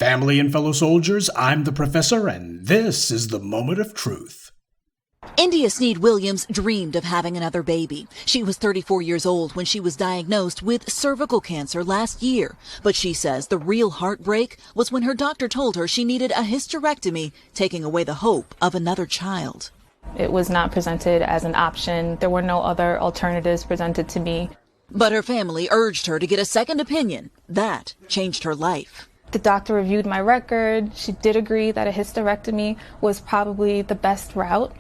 Family and fellow soldiers, I'm the professor, and this is the moment of truth. India Sneed Williams dreamed of having another baby. She was 34 years old when she was diagnosed with cervical cancer last year. But she says the real heartbreak was when her doctor told her she needed a hysterectomy, taking away the hope of another child. It was not presented as an option. There were no other alternatives presented to me. But her family urged her to get a second opinion. That changed her life. The doctor reviewed my record. She did agree that a hysterectomy was probably the best route.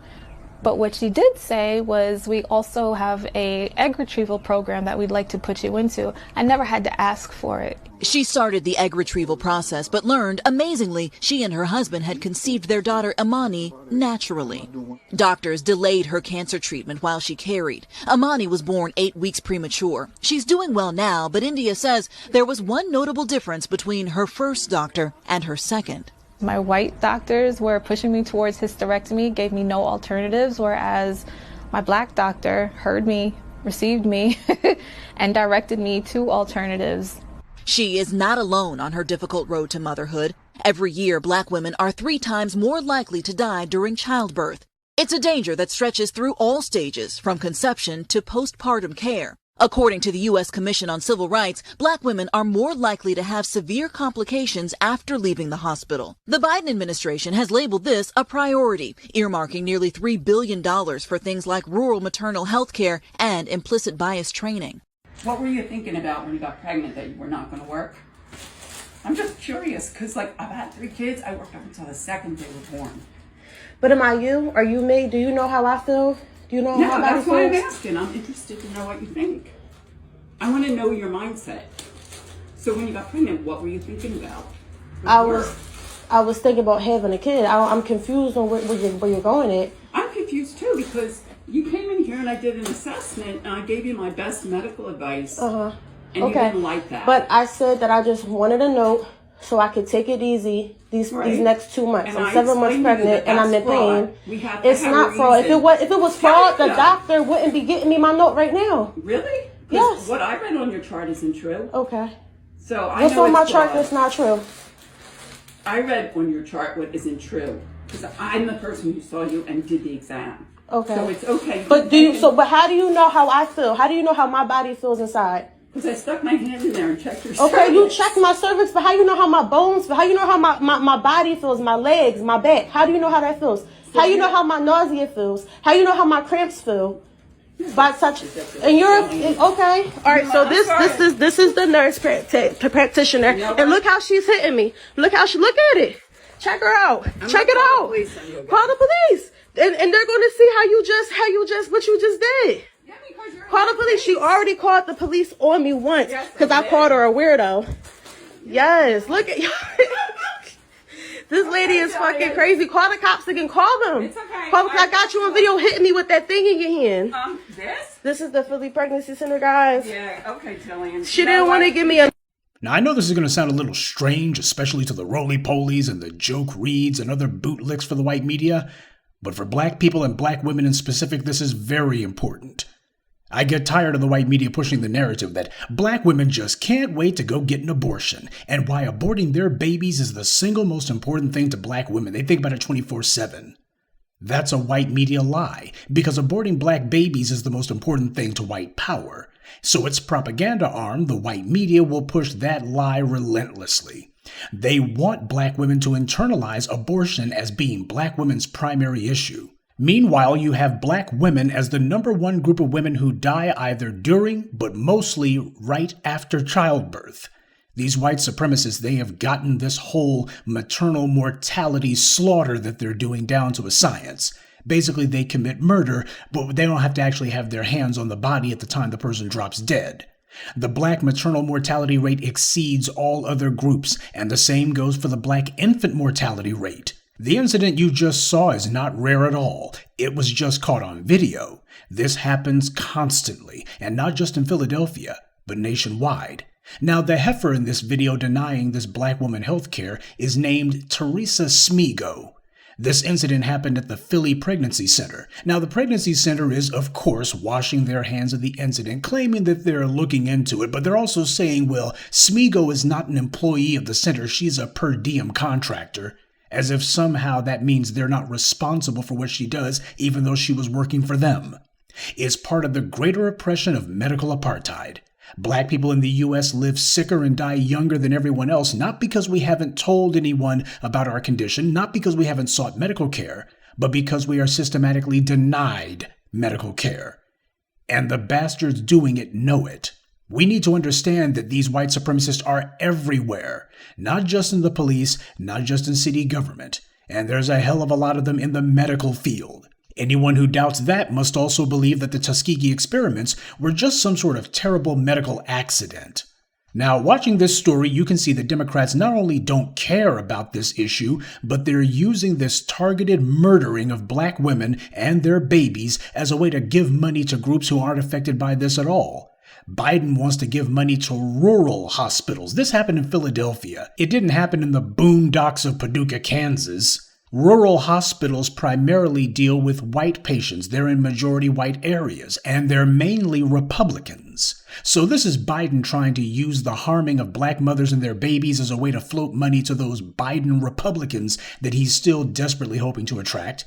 But what she did say was, we also have an egg retrieval program that we'd like to put you into. I never had to ask for it. She started the egg retrieval process, but learned, amazingly, she and her husband had conceived their daughter Amani naturally. Doctors delayed her cancer treatment while she carried. Amani was born 8 weeks premature. She's doing well now, but India says there was one notable difference between her first doctor and her second. My white doctors were pushing me towards hysterectomy, gave me no alternatives, whereas my black doctor heard me, received me, and directed me to alternatives. She is not alone on her difficult road to motherhood. Every year, black women are 3 times more likely to die during childbirth. It's a danger that stretches through all stages, from conception to postpartum care. According to the U.S. Commission on Civil Rights, black women are more likely to have severe complications after leaving the hospital. The Biden administration has labeled this a priority, earmarking nearly $3 billion for things like rural maternal health care and implicit bias training. What were you thinking about when you got pregnant, that you were not going to work? I'm just curious, because I've had 3 kids. I worked up until the second they were born. But am I you? Are you me? Do you know how I feel? Do you know how my body feels? No, that's why I'm asking. I'm interested to know what you think. I want to know your mindset. So when you got pregnant, what were you thinking about? I was thinking about having a kid. I'm confused on where you're going at. I'm confused too, because you came in here and I did an assessment and I gave you my best medical advice. And you didn't like that. But I said that I just wanted a note so I could take it easy these next 2 months. I'm 7 months pregnant and I'm in pain. It's not fraud. If it was fraud, the doctor wouldn't be getting me my note right now. Really? Yes. What I read on your chart isn't true. Okay. So I What's know on my it's chart fraud. that's not true? I read on your chart what isn't true, because I'm the person who saw you and did the exam. Okay. So it's okay. But but how do you know how I feel? How do you know how my body feels inside? Because I stuck my hand in there and checked your cervix. Okay, you checked my cervix, but how you know how my bones feel? How you know how my body feels, my legs, my back? How do you know how that feels? How you know how my nausea feels? How you know how my cramps feel? By such, and you're okay. All right, so this is the nurse practitioner, and look how she's hitting me. Look at it. Check her out. Check it out. Call the police, and they're going to see what you just did. Call the police. She already called the police on me once because I called her a weirdo. Yes, look at you. This lady is fucking crazy. Call the cops again. Call them. It's okay. Call them. I got you on video hitting me with that thing in your hand. This? This is the Philly Pregnancy Center, guys. Yeah, okay, Jillian. She didn't want to give me a... Now, I know this is going to sound a little strange, especially to the roly-polies and the joke reads and other bootlicks for the white media, but for black people and black women in specific, this is very important. I get tired of the white media pushing the narrative that black women just can't wait to go get an abortion, and why aborting their babies is the single most important thing to black women. They think about it 24/7. That's a white media lie, because aborting black babies is the most important thing to white power. So its propaganda arm, the white media, will push that lie relentlessly. They want black women to internalize abortion as being black women's primary issue. Meanwhile, you have black women as the #1 group of women who die either during, but mostly right after childbirth. These white supremacists, they have gotten this whole maternal mortality slaughter that they're doing down to a science. Basically, they commit murder, but they don't have to actually have their hands on the body at the time the person drops dead. The black maternal mortality rate exceeds all other groups, and the same goes for the black infant mortality rate. The incident you just saw is not rare at all. It was just caught on video. This happens constantly, and not just in Philadelphia, but nationwide. Now, the heifer in this video denying this black woman health care is named Teresa Smigo. This incident happened at the Philly Pregnancy Center. Now, the pregnancy center is, of course, washing their hands of the incident, claiming that they're looking into it, but they're also saying, well, Smigo is not an employee of the center, she's a per diem contractor, as if somehow that means they're not responsible for what she does, even though she was working for them. It's part of the greater oppression of medical apartheid. Black people in the U.S. live sicker and die younger than everyone else, not because we haven't told anyone about our condition, not because we haven't sought medical care, but because we are systematically denied medical care. And the bastards doing it know it. We need to understand that these white supremacists are everywhere, not just in the police, not just in city government, and there's a hell of a lot of them in the medical field. Anyone who doubts that must also believe that the Tuskegee experiments were just some sort of terrible medical accident. Now, watching this story, you can see that Democrats not only don't care about this issue, but they're using this targeted murdering of black women and their babies as a way to give money to groups who aren't affected by this at all. Biden wants to give money to rural hospitals. This happened in Philadelphia. It didn't happen in the boondocks of Paducah, Kansas. Rural hospitals primarily deal with white patients. They're in majority white areas, and they're mainly Republicans. So this is Biden trying to use the harming of black mothers and their babies as a way to float money to those Biden Republicans that he's still desperately hoping to attract.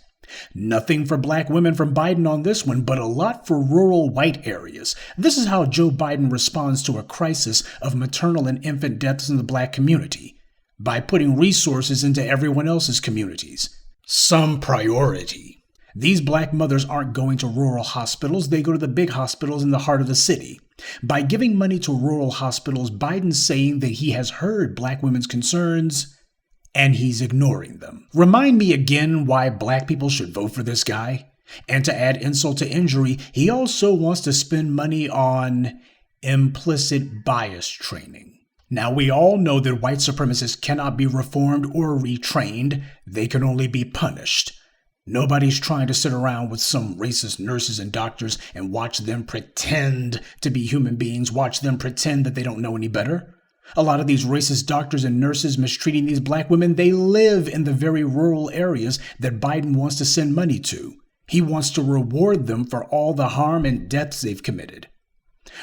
Nothing for black women from Biden on this one, but a lot for rural white areas. This is how Joe Biden responds to a crisis of maternal and infant deaths in the black community. By putting resources into everyone else's communities. Some priority. These black mothers aren't going to rural hospitals, they go to the big hospitals in the heart of the city. By giving money to rural hospitals, Biden's saying that he has heard black women's concerns, and he's ignoring them. Remind me again why black people should vote for this guy? And to add insult to injury, he also wants to spend money on implicit bias training. Now, we all know that white supremacists cannot be reformed or retrained. They can only be punished. Nobody's trying to sit around with some racist nurses and doctors and watch them pretend to be human beings, watch them pretend that they don't know any better. A lot of these racist doctors and nurses mistreating these black women, they live in the very rural areas that Biden wants to send money to. He wants to reward them for all the harm and deaths they've committed.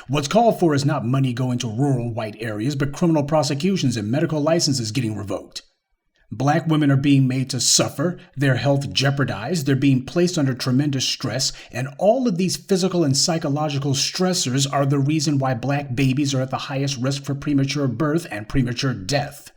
What's called for is not money going to rural white areas, but criminal prosecutions and medical licenses getting revoked. Black women are being made to suffer, their health jeopardized, they're being placed under tremendous stress, and all of these physical and psychological stressors are the reason why black babies are at the highest risk for premature birth and premature death.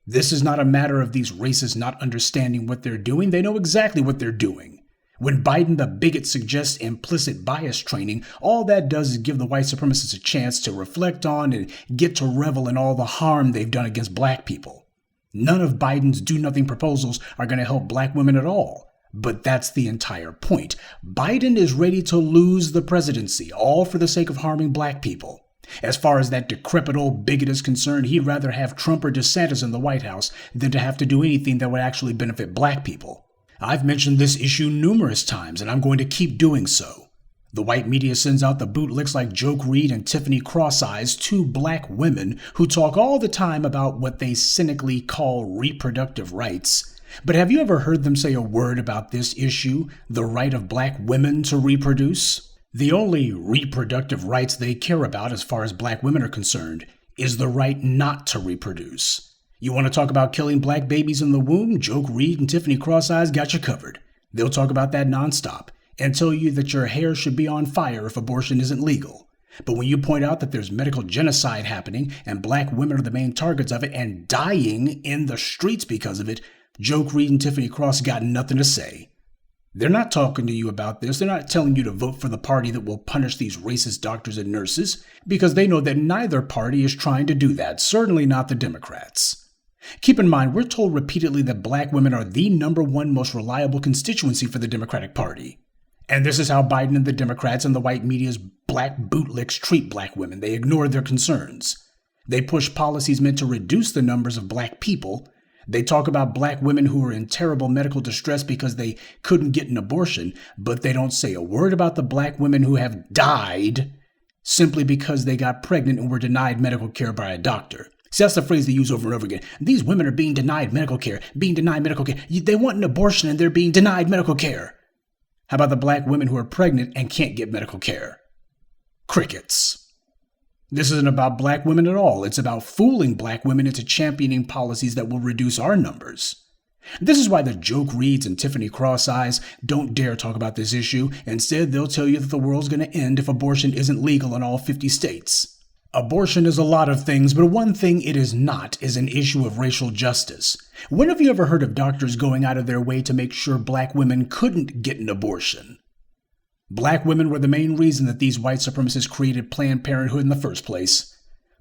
This is not a matter of these racists not understanding what they're doing. They know exactly what they're doing. When Biden the bigot suggests implicit bias training, all that does is give the white supremacists a chance to reflect on and get to revel in all the harm they've done against black people. None of Biden's do-nothing proposals are going to help black women at all. But that's the entire point. Biden is ready to lose the presidency, all for the sake of harming black people. As far as that decrepit old bigot is concerned, he'd rather have Trump or DeSantis in the White House than to have to do anything that would actually benefit black people. I've mentioned this issue numerous times, and I'm going to keep doing so. The white media sends out the bootlicks like Joke Reed and Tiffany Cross-Eyes, two black women who talk all the time about what they cynically call reproductive rights. But have you ever heard them say a word about this issue, the right of black women to reproduce? The only reproductive rights they care about, as far as black women are concerned, is the right not to reproduce. You want to talk about killing black babies in the womb? Joke Reed and Tiffany Cross-Eyes got you covered. They'll talk about that nonstop and tell you that your hair should be on fire if abortion isn't legal. But when you point out that there's medical genocide happening and black women are the main targets of it and dying in the streets because of it, Joke Reed and Tiffany Cross got nothing to say. They're not talking to you about this. They're not telling you to vote for the party that will punish these racist doctors and nurses, because they know that neither party is trying to do that, certainly not the Democrats. Keep in mind, we're told repeatedly that black women are the #1 most reliable constituency for the Democratic Party. And this is how Biden and the Democrats and the white media's black bootlicks treat black women. They ignore their concerns. They push policies meant to reduce the numbers of black people. They talk about black women who are in terrible medical distress because they couldn't get an abortion, but they don't say a word about the black women who have died simply because they got pregnant and were denied medical care by a doctor. See, that's the phrase they use over and over again. These women are being denied medical care, being denied medical care. They want an abortion and they're being denied medical care. How about the black women who are pregnant and can't get medical care? Crickets. This isn't about black women at all. It's about fooling black women into championing policies that will reduce our numbers. This is why the joke reads and Tiffany Cross-Eyes don't dare talk about this issue. Instead, they'll tell you that the world's going to end if abortion isn't legal in all 50 states. Abortion is a lot of things, but one thing it is not is an issue of racial justice. When have you ever heard of doctors going out of their way to make sure black women couldn't get an abortion? Black women were the main reason that these white supremacists created Planned Parenthood in the first place.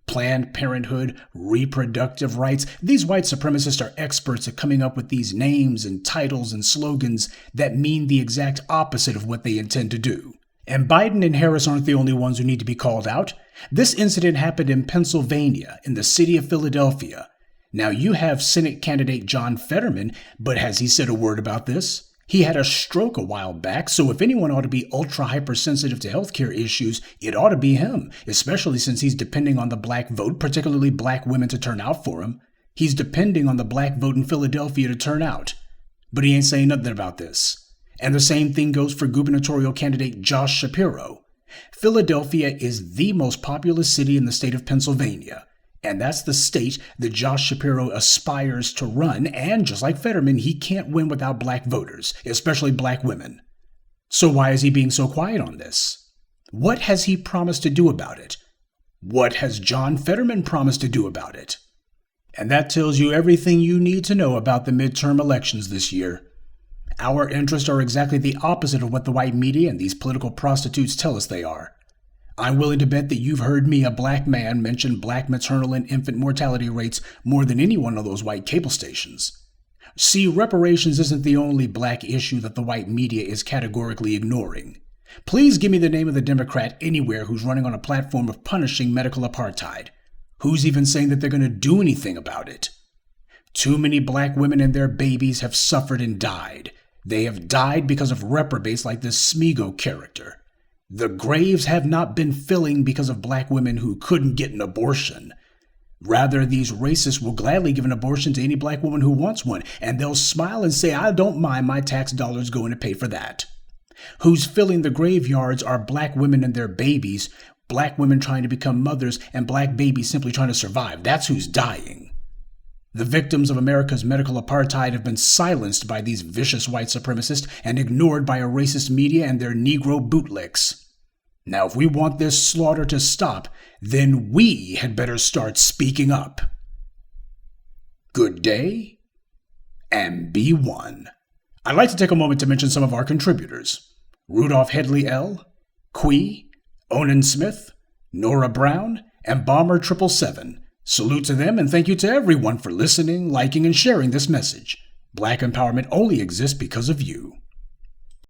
Planned Parenthood, reproductive rights. These white supremacists are experts at coming up with these names and titles and slogans that mean the exact opposite of what they intend to do. And Biden and Harris aren't the only ones who need to be called out. This incident happened in Pennsylvania, in the city of Philadelphia. Now you have Senate candidate John Fetterman, but has he said a word about this? He had a stroke a while back, so if anyone ought to be ultra hypersensitive to healthcare issues, it ought to be him, especially since he's depending on the black vote, particularly black women, to turn out for him. He's depending on the black vote in Philadelphia to turn out. But he ain't saying nothing about this. And the same thing goes for gubernatorial candidate Josh Shapiro. Philadelphia is the most populous city in the state of Pennsylvania. And that's the state that Josh Shapiro aspires to run, and just like Fetterman, he can't win without black voters, especially black women. So why is he being so quiet on this? What has he promised to do about it? What has John Fetterman promised to do about it? And that tells you everything you need to know about the midterm elections this year. Our interests are exactly the opposite of what the white media and these political prostitutes tell us they are. I'm willing to bet that you've heard me, a black man, mention black maternal and infant mortality rates more than any one of those white cable stations. See, reparations isn't the only black issue that the white media is categorically ignoring. Please give me the name of the Democrat anywhere who's running on a platform of punishing medical apartheid. Who's even saying that they're going to do anything about it? Too many black women and their babies have suffered and died. They have died because of reprobates like this Smigo character. The graves have not been filling because of black women who couldn't get an abortion. Rather, these racists will gladly give an abortion to any black woman who wants one, and they'll smile and say, I don't mind my tax dollars going to pay for that. Who's filling the graveyards are black women and their babies, black women trying to become mothers, and black babies simply trying to survive. That's who's dying. The victims of America's medical apartheid have been silenced by these vicious white supremacists and ignored by a racist media and their Negro bootlicks. Now, if we want this slaughter to stop, then we had better start speaking up. Good day, and be one. I'd like to take a moment to mention some of our contributors. Rudolph Headley L., Quee, Onan Smith, Nora Brown, and Bomber 777. Salute to them and thank you to everyone for listening, liking, and sharing this message. Black empowerment only exists because of you.